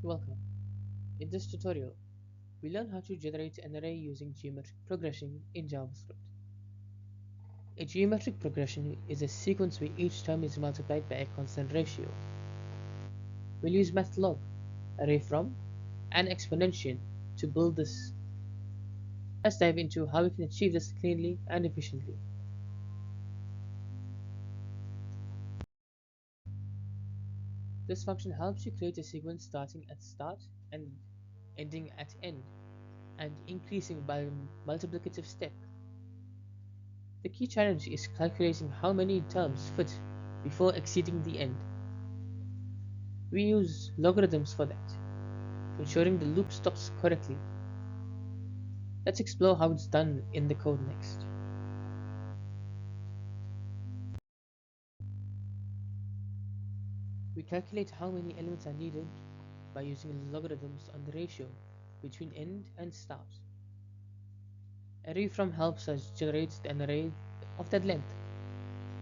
Welcome. In this tutorial, we learn how to generate an array using geometric progression in JavaScript. A geometric progression is a sequence where each term is multiplied by a constant ratio. We'll use Math.log, Array.from, and exponential to build this. Let's dive into how we can achieve this cleanly and efficiently. This function helps you create a sequence starting at start and ending at end, and increasing by multiplicative step. The key challenge is calculating how many terms fit before exceeding the end. We use logarithms for that, ensuring the loop stops correctly. Let's explore how it's done in the code next. We calculate how many elements are needed by using logarithms on the ratio between end and start. Array.from helps us generate an array of that length.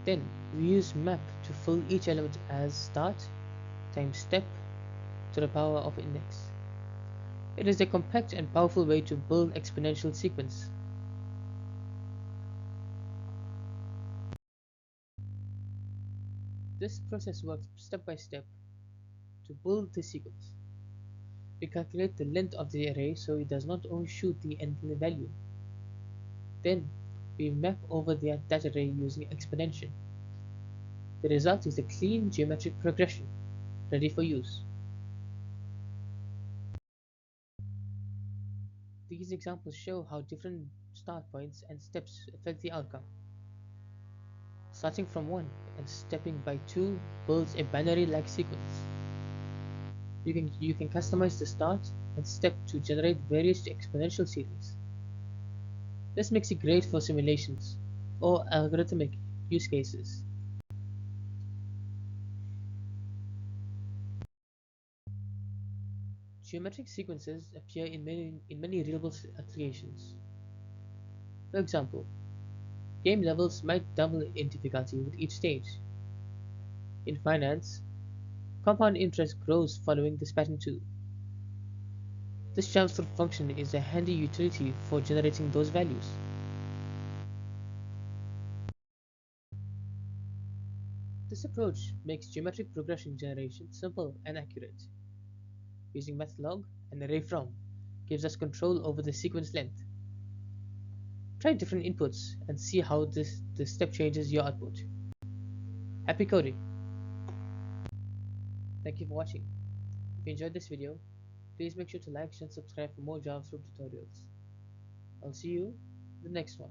Then we use map to fill each element as start times step to the power of index. It is a compact and powerful way to build exponential sequence. This process works step by step to build the sequence. We calculate the length of the array so it does not overshoot the end value. Then we map over that array using exponential. The result is a clean geometric progression, ready for use. These examples show how different start points and steps affect the outcome. Starting from 1 and stepping by 2 builds a binary-like sequence. You can customize the start and step to generate various exponential series. This makes it great for simulations or algorithmic use cases. Geometric sequences appear in many real-world applications. For example, game levels might double in difficulty with each stage. In finance, compound interest grows following this pattern too. This JavaScript function is a handy utility for generating those values. This approach makes geometric progression generation simple and accurate. Using Math.log and Array.from gives us control over the sequence length. Try different inputs and see how this step changes your output. Happy coding! Thank you for watching. If you enjoyed this video, please make sure to like and subscribe for more JavaScript tutorials. I'll see you in the next one.